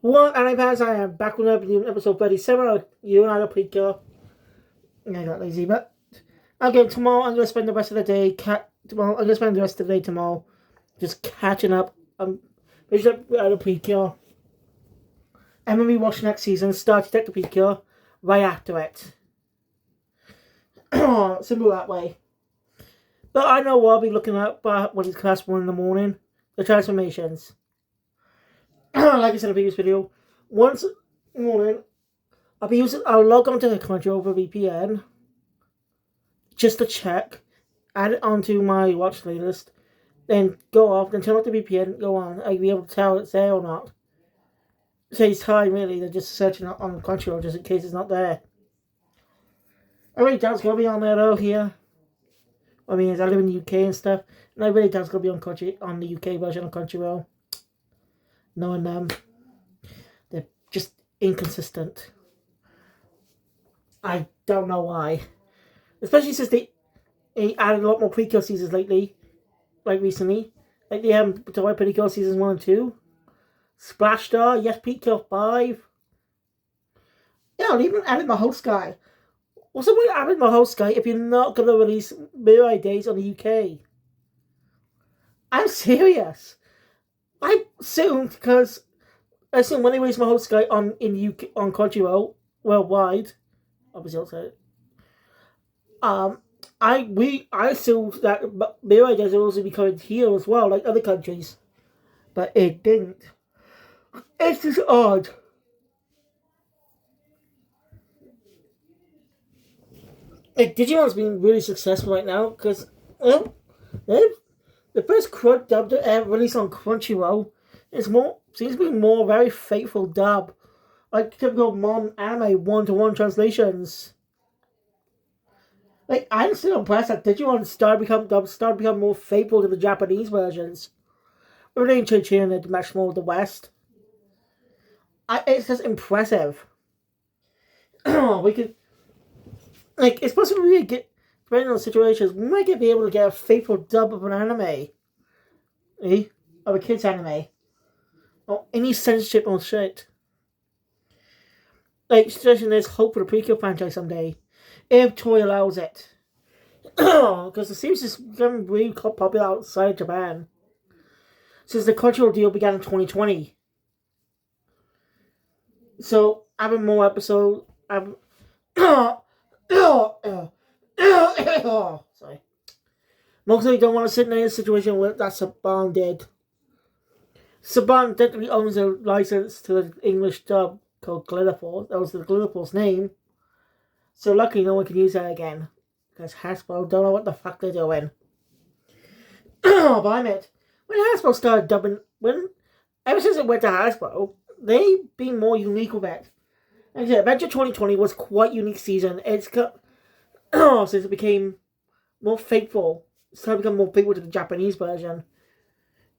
What anime fans, I am back with another new episode 37 of You and I are Precure. I got lazy, but again, tomorrow I'm going to spend the rest of the day, tomorrow I'm going to spend the rest of the day tomorrow just catching up. Finishing up out of Precure. I'm going to be watching next season, start Detective Precure, right after it. Simple that way. But I know what I'll be looking at when it's class 1 in the morning. The transformations. Like I said in the previous video, once in the morning, I'll log on to the country over VPN just to check, add it onto my watch playlist, then go off, then turn off the VPN, go on. I'll be able to tell it's there or not. Saves time really than just searching it on Crunchyroll just in case it's not there. I really doubt it's gonna be on there though here. I mean, as I live in the UK and stuff, and I really doubt it's gonna be on the UK version of Crunchyroll. Knowing them, they're just inconsistent. I don't know why. Especially since they added a lot more Precure seasons lately, like recently. Like they haven't to write Precure seasons 1 and 2. Splash Star, yes, Precure 5. Yeah, I'll even added my host guy. What's the point of adding my host guy if you're not going to release Mirai Days on the UK? I'm serious. I assumed because I assumed when they release my host guy in the UK on Crunchyroll worldwide, obviously also I assumed that Mirai Days would also be coming here as well, like other countries, but it didn't. It's just odd. Like Digimon's been really successful right now because the first crud dub to ever released on Crunchyroll seems to be more very faithful dub, like typical modern anime one-to-one translations. Like I'm still impressed that Digimon started to become more faithful to the Japanese versions. Really changing it much more with the West. It's just impressive. We could it's possible we get depending on situations, we might be able to get a faithful dub of an anime. Eh? Of a kid's anime. Or any censorship or shit. Like, suggesting there's hope for the Precure franchise someday. If Toy allows it. Because it seems to become really popular outside of Japan. Since the cultural deal began in 2020. So, having more episodes. Sorry. Mostly don't want to sit in a situation where that Saban did. Saban technically owns a license to the English dub called Glitter Force. That was the Glitter Force name. So luckily no one can use that again. Because Hasbro don't know what the fuck they're doing. But I admit, when Hasbro started dubbing, ever since it went to Hasbro, they've been more unique with it. Like I said, Adventure 2020 was quite a unique season. It's got, since it became more faithful, it started to become more faithful to the Japanese version.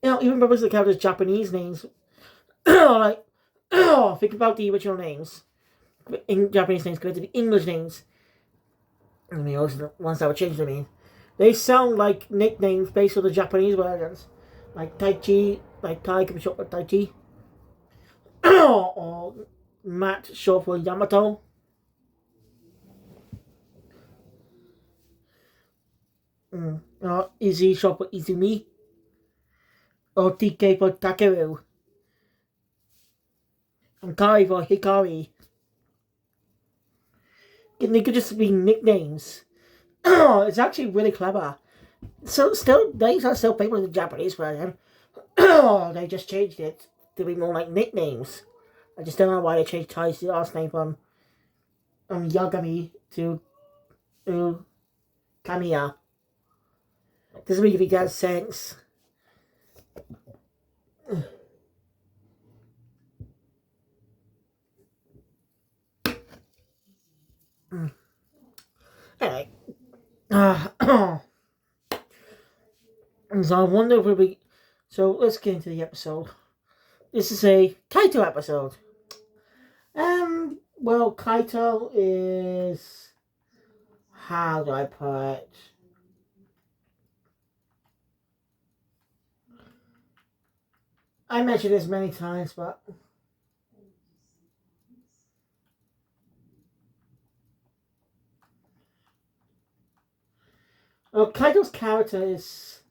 You know, even members of the characters' Japanese names, like, think about the original names, in Japanese names compared to the English names. I mean, also the ones that were changed to me. They sound like nicknames based on the Japanese versions. Like Taichi, like Tai can be short for Taichi. Or Matt short for Yamato. Or Izzy short for Izumi. Or TK for Takeru. And Kai for Hikari. They could just be nicknames. It's actually really clever. So still, names are still famous in the Japanese version. They just changed it to be more like nicknames. I just don't know why they changed Tai's last name from Yagami to Kamiya. Doesn't make any damn sense. Anyway. So I wonder if we. So let's get into the episode. This is a Kaito episode. Well, Kaito is. How do I put it? I mentioned this many times, but Well, Kaito's character is...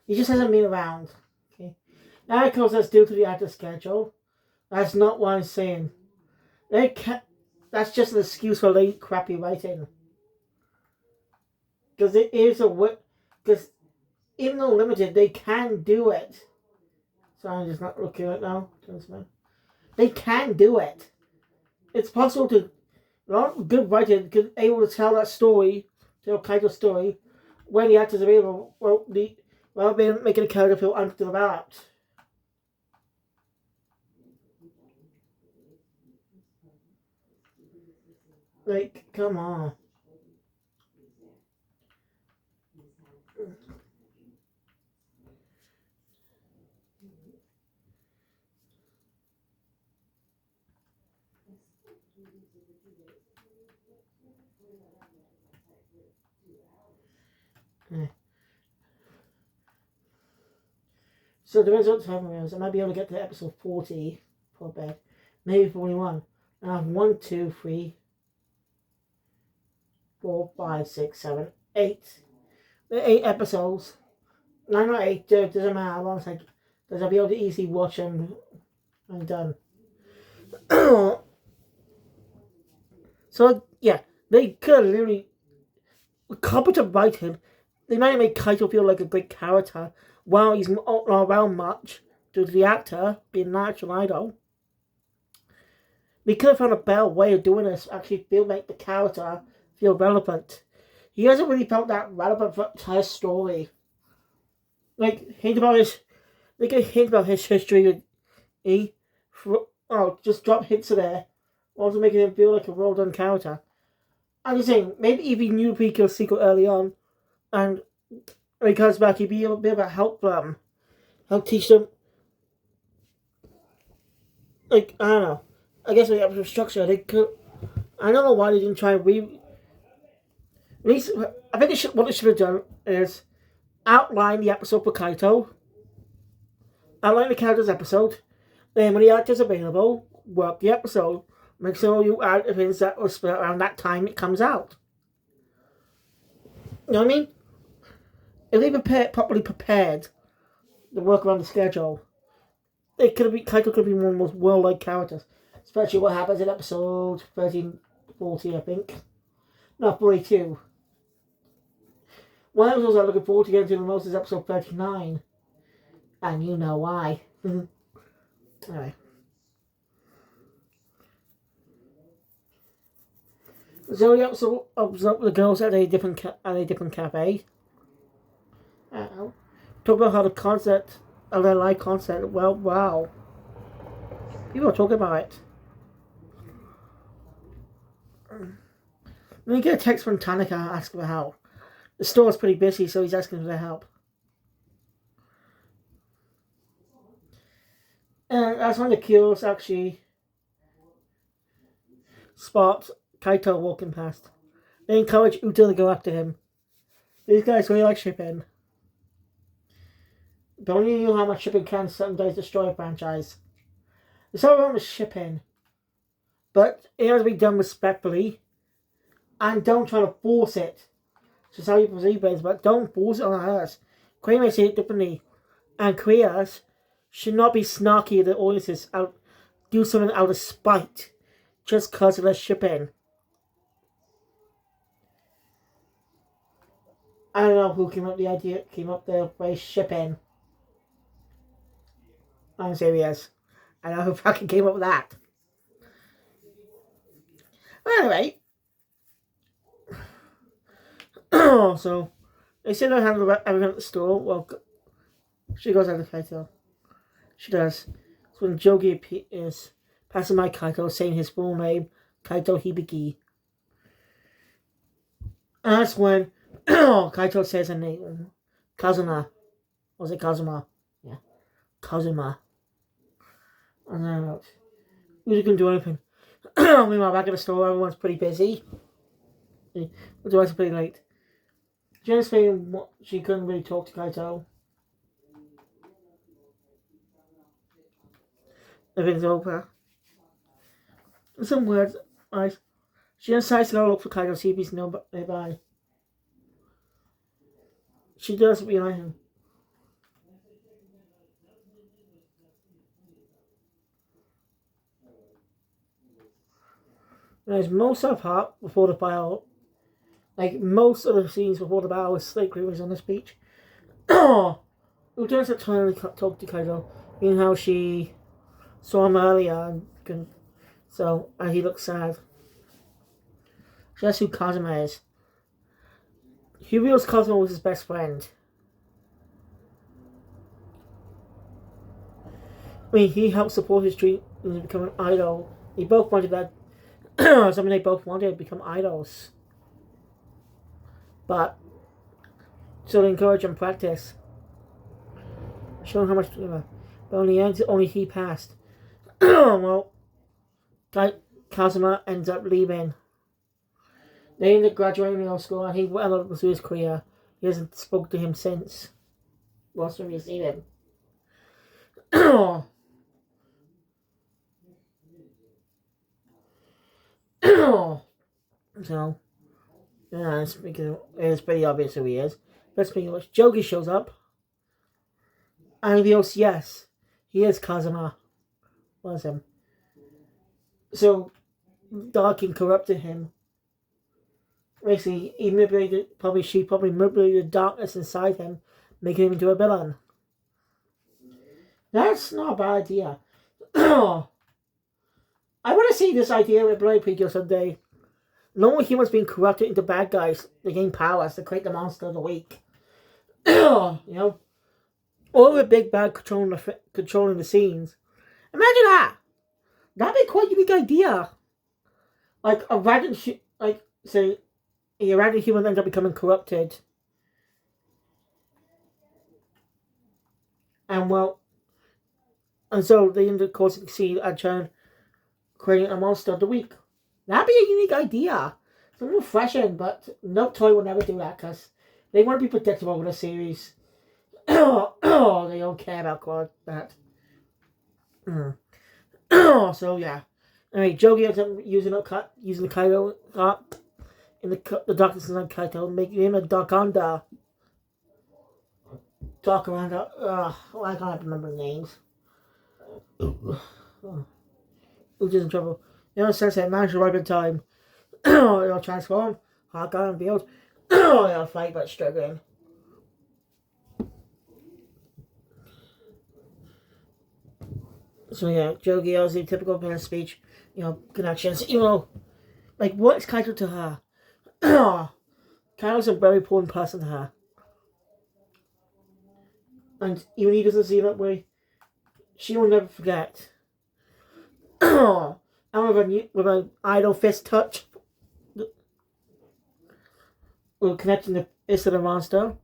He just hasn't been around. Okay. Now, of course, that's due to the actor schedule. That's not what I'm saying. That's just an excuse for late crappy writing. Because it is a... Because even though limited, they can do it. So I'm just not looking at it now. They can do it. It's possible to... A lot of good writing is able to tell that story, tell Kaito's story, when the actor's available, rather than making a character feel underdeveloped. Like, come on. So the result time is I might be able to get to episode 40 for bed. Maybe 41. And I have 1, 2, 3, 4, 5, 6, 7, 8. There are 8 episodes. 9 or 8, doesn't matter how long it's like. Because I'll be able to easily watch them and done. So, yeah, they could literally, with competent writing, they might make Kaito feel like a great character while he's not around much due to the actor being an natural idol. They could have found a better way of doing this, actually make the character feel relevant. He hasn't really felt that relevant for his story. Like, they could hint about his history just drop hints in there, also making him feel like a well done character. I'm just saying, maybe if he knew the Precure secret early on, and when he comes back, he'd be able to help them, help teach them. Like, I don't know. I guess with the episode structure, they could. I don't know why they didn't try and at least, I think what they should have done is outline the episode for Kaito, outline the character's episode, then when the actor's available, work the episode. Make sure you add the things that will split around that time it comes out. You know what I mean? If they properly prepared to work around the schedule, Kaito could be one of the most world-like characters. Especially what happens in episode 13, 40, I think. No, 42. One episode I'm looking forward to getting to the most is episode 39. And you know why. Anyway. So the episode of the girls at a different cafe. Talk about how the concept of their live concept. Well, wow. People are talking about it. Then you get a text from Tanaka asking for help. The store's pretty busy, so he's asking for their help. And that's when the Cures actually spot Kaito walking past. They encourage Uta to go after him. These guys really like shipping. But only knew how much shipping can sometimes destroy a franchise. It's all wrong with shipping. But it has to be done respectfully. And don't try to force it. Just how you perceive it, but don't force it on us. Korea may see it differently. And Koreans should not be snarky at the audiences do something out of spite. Just because of their shipping. I don't know who came up with the phrase shipping. I'm serious. I don't know who fucking came up with that. Anyway. So, they said I handle everything at the store. Well, she goes out to Kaito. She does. So when Jogi is passing by Kaito, saying his full name, Kaito Hibiki. And that's when Kaito says her name. Kazuma. Was it Kazuma? Yeah. Kazuma. And then, who's going to do anything? Meanwhile, back at the store, everyone's pretty busy. The doors are pretty late. Jen's saying she couldn't really talk to Kaito. Everything's over. In some words, she decides to go look for Kaito, see if he's nearby. She does behind him. There's most of her before the battle. Like most of the scenes before the battle with Snake was on this beach. Lieutenant's trying to talk to Kaido, meaning how she saw him earlier and he looks sad. That's who Kazuma is. He realized Kazuma was his best friend. I mean, he helped support his dream to become an idol. They both wanted that. Something they both wanted to become idols. But so they encourage him practice. Show him how much. But in the end, only he passed. Well, Kazuma ends up leaving. They ended up graduating middle school, and he went on to pursue his career. He hasn't spoken to him since. Last time you seen him. So, yeah, it's pretty obvious who he is. But speaking of which, Jogi shows up. And he reveals, yes, he is Kazuma. Was him. So, Darkin corrupted him. Basically, he manipulated, she probably manipulated the darkness inside him, making him into a villain. That's not a bad idea. I want to see this idea with Bloody Precure someday. Normal humans being corrupted into bad guys to gain powers to create the monster of the week. You know? Or the big bad controlling the scenes. Imagine that! That'd be quite a unique idea. Like, a random, say, a random human ends up becoming corrupted. And so they end up causing the scene and trying creating a monster of the week. That'd be a unique idea. It's a little refreshing, but no toy will never do that because they want to be predictable with a series. They don't care about that. So yeah. Anyway, Jogi ends up using the Kaido in the darkness inside Kaido, making him a Darkanda. Darkanda. I can't remember names. Uchi's in trouble. You know, Sensei managed to arrive in time. They'll transform. Hawkeye and Beard. They'll fight, but struggling. So yeah, Jogi has the typical parent speech, connections. Even though, what's Kaito to her? Kaito's a very important person to her. And even he doesn't see it that way, she will never forget. And with an idol fist touch, we're connecting the fist to the monster.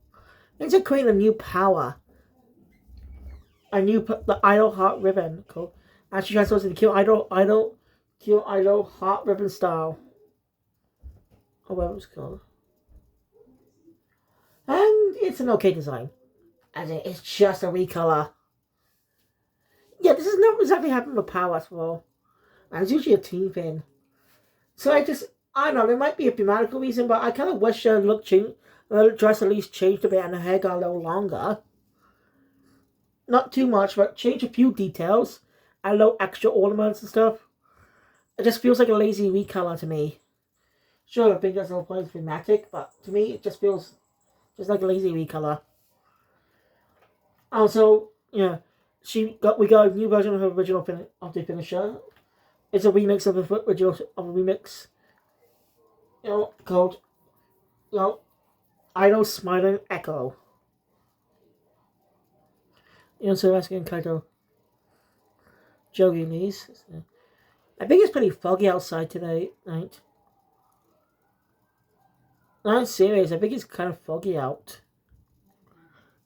It's creating a new power. The idol heart ribbon called. Actually transfers into kill idol heart ribbon style. Or whatever it's called. And it's an okay design. As in, it's just a recolor. Yeah, this is not exactly happening with power as well. And it's usually a team thing. So I don't know, there might be a thematical reason, but I kind of wish her dress at least changed a bit and her hair got a little longer. Not too much, but change a few details. Add a little extra ornaments and stuff. It just feels like a lazy recolor to me. Sure, I think that's all point thematic, but to me it just feels just like a lazy recolor. Also, yeah, we got a new version of her original of the finisher. It's a remix of the original remix. Called Idol Smiling Echo. So asking Kaito. Jogi leaves. I think it's pretty foggy outside today night. No, I'm serious. I think it's kind of foggy out.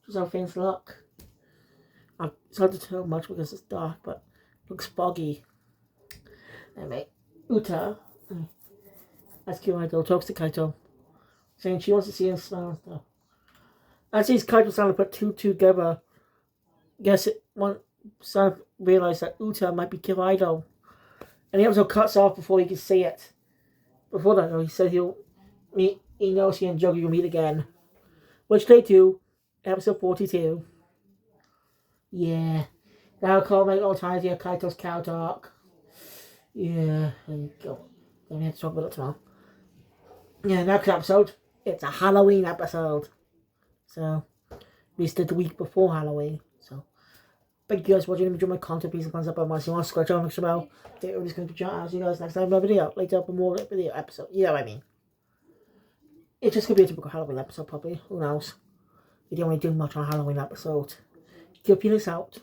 Just how things look. It's hard to tell much because it's dark, but it looks foggy. Anyway, Uta, that's Kaito, talks to Kaito, saying she wants to see him smile and stuff. As he's Kaito starting to put two together, one son realized that Uta might be Kill Idol. And he also cuts off before he can see it. Before that, though, he said he knows he and Jogi will meet again. which they do, episode 42. Yeah. Now call my old idea Kaito's cow talk. Yeah, there you go. Then we have to talk about it tomorrow. Yeah, next episode, it's a Halloween episode. So, we did the week before Halloween. So, thank you guys for watching. Enjoy my content. Please thumbs up on my channel. Scratch on next about. I'm just going to be chatting. I'll see you guys next time in my video. Later for more video episode. You know what I mean. It's just going to be a typical Halloween episode, probably. Who knows? We don't really do much on a Halloween episode. Keep your penis out.